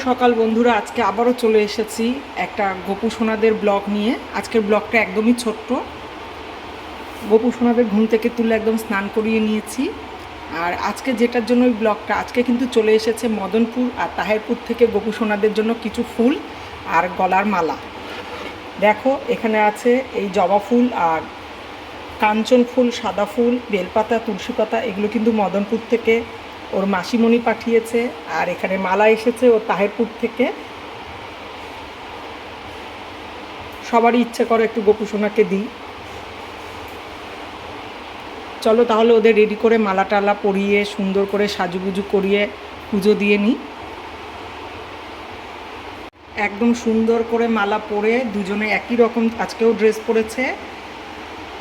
সকাল বন্ধুরা, আজকে আবারও চলে এসেছি একটা গোপু সোনাদের ব্লগ নিয়ে। আজকের ব্লগটা একদমই ছোট্ট। গোপু সোনাদের ঘুম থেকে তুলে একদম স্নান করিয়ে নিয়েছি। আর আজকে যেটার জন্য ওই ব্লগটা, আজকে কিন্তু চলে এসেছে মদনপুর আর তাহেরপুর থেকে গোপু সোনাদের জন্য কিছু ফুল আর গলার মালা। দেখো এখানে আছে এই জবা ফুল আর কাঞ্চন ফুল, সাদা ফুল, বেলপাতা, তুলসী পাতা, এগুলো কিন্তু মদনপুর থেকে ওর মাসিমণি পাঠিয়েছে। আর এখানে মালা এসেছে ওর তাহেরপুর থেকে। সবারই ইচ্ছে করে একটু গোপু সোনাকে দিই। চলো তাহলে ওদের রেডি করে মালা টালা পরিয়ে সুন্দর করে সাজুগুজু করিয়ে পুজো দিয়ে নিই। একদম সুন্দর করে মালা পরে দুজনে একই রকম, আজকেও ড্রেস পরেছে।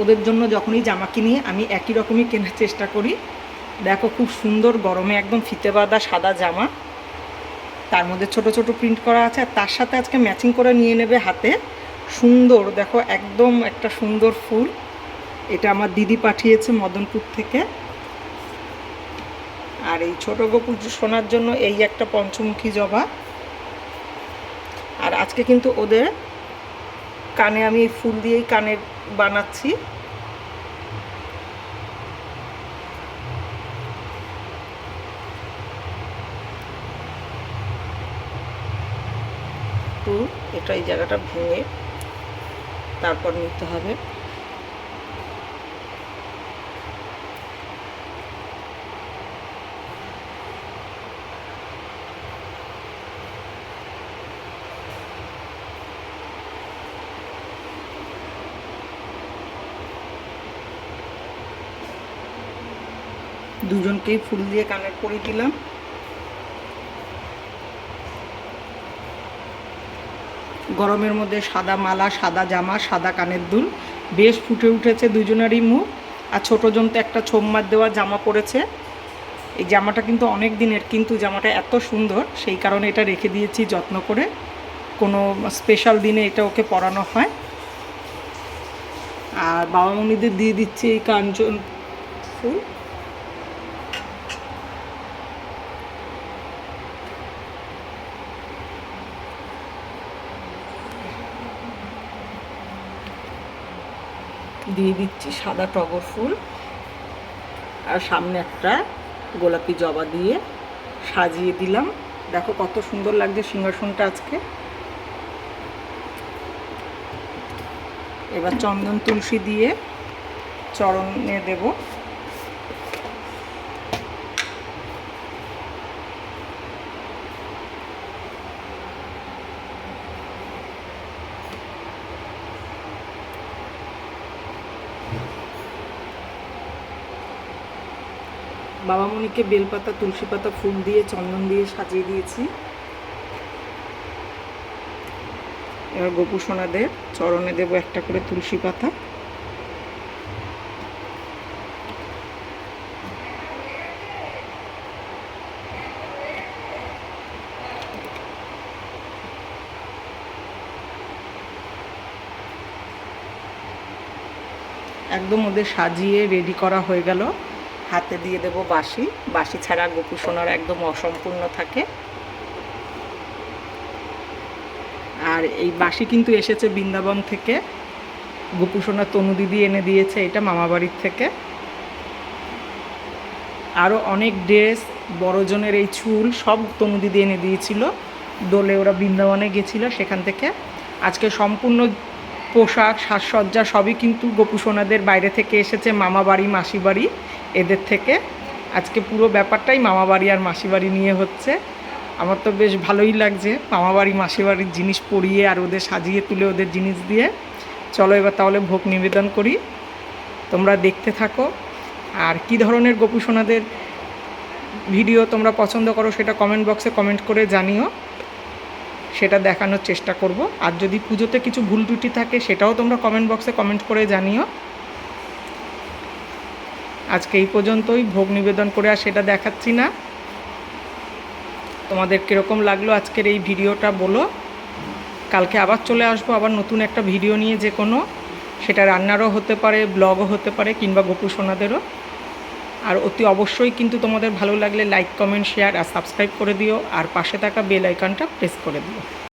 ওদের জন্য যখনই জামা কিনি আমি একই রকমই কেনার চেষ্টা করি। দেখো খুব সুন্দর, গরমে একদম ফিতে বাঁধা সাদা জামা, তার মধ্যে ছোট ছোট প্রিন্ট করা আছে। আর তার সাথে আজকে ম্যাচিং করে নিয়ে নেবে হাতে সুন্দর, দেখো একদম একটা সুন্দর ফুল। এটা আমার দিদি পাঠিয়েছে মদনপুর থেকে। আর এই ছোট গোপু সোনার জন্য এই একটা পঞ্চমুখী জবা। আর আজকে কিন্তু ওদের কানে আমি ফুল দিয়েই কানের বানাচ্ছি। তো এটা এই জায়গাটা ভেঙে তারপর নিতে হবে। দুজনকেই ফুল দিয়ে কানের পরিয়ে দিলাম। গরমের মধ্যে সাদা মালা, সাদা জামা, সাদা কানের দুল, বেশ ফুটে উঠেছে দুজনেরই মুখ। আর ছোটোজন তো একটা ছোমমার দেওয়া জামা পরেছে। এই জামাটা কিন্তু অনেক দিনের, কিন্তু জামাটা এত সুন্দর সেই কারণে এটা রেখে দিয়েছি যত্ন করে। কোনো স্পেশাল দিনে এটা ওকে পরানো হয়। আর বাবা মনিদের দিয়ে দিচ্ছি এই কাঞ্চন ফুল। দিয়ে দিচ্ছি সাদা টগর ফুল। আর সামনে একটা গোলাপি জবা দিয়ে সাজিয়ে দিলাম। দেখো কত সুন্দর লাগছে সিংহাসনটা আজকে। এবার চন্দন তুলসী দিয়ে চরণে দেব। বাবামণিকে বেলপাতা, তুলসী পাতা, ফুল দিয়ে চন্দন দিয়ে সাজিয়ে দিয়েছি। এবার গোপু সোনাদের চরণে দেব একটা করে তুলসী পাতা। একদম ওদের সাজিয়ে রেডি করা হয়ে গেল। হাতে দিয়ে দেব বাঁশি। বাঁশি ছাড়া গোপু সোনার একদম অসম্পূর্ণ থাকে। আর এই বাঁশি কিন্তু এসেছে বৃন্দাবন থেকে। গোপু সোনা তনু দিদি এনে দিয়েছে এটা মামাবাড়ির থেকে। আরও অনেক ড্রেস, বড়জনের এই চুল সব তনু দিদি এনে দিয়েছিল। দোলে ওরা বৃন্দাবনে গেছিল, সেখান থেকে। আজকে সম্পূর্ণ পোশাক, সাজসজ্জা সবই কিন্তু গোপু সোনাদের বাইরে থেকে এসেছে, মামাবাড়ি, মাসিবাড়ি, এদের থেকে। আজকে পুরো ব্যাপারটাই মামাবাড়ি আর মাসিবাড়ি নিয়ে হচ্ছে। আমার তো বেশ ভালোই লাগছে মামাবাড়ি মাসিবাড়ির জিনিস পরিয়ে আর ওদের সাজিয়ে তুলে ওদের জিনিস দিয়ে। চলো এবার তাহলে ভোগ নিবেদন করি, তোমরা দেখতে থাকো। আর কি ধরনের গোপু সোনাদের ভিডিও তোমরা পছন্দ করো সেটা কমেন্ট বক্সে কমেন্ট করে জানিও, সেটা দেখানোর চেষ্টা করব। আর যদি পুজোতে কিছু ভুল ত্রুটি থাকে সেটাও তোমরা কমেন্ট বক্সে কমেন্ট করে জানিও। আজকে এই পর্যন্তই, ভোগ নিবেদন করে আর সেটা দেখাচ্ছি না। তোমাদের কীরকম লাগলো আজকের এই ভিডিওটা বলো। কালকে আবার চলে আসবো আবার নতুন একটা ভিডিও নিয়ে, যে কোনো, সেটা রান্নারও হতে পারে, ব্লগও হতে পারে, কিংবা গোপু সোনাদেরও। আর অতি অবশ্যই কিন্তু তোমাদের ভালো লাগলে লাইক কমেন্ট শেয়ার আর সাবস্ক্রাইব করে দিও, আর পাশে থাকা বেল আইকনটা প্রেস করে দিও।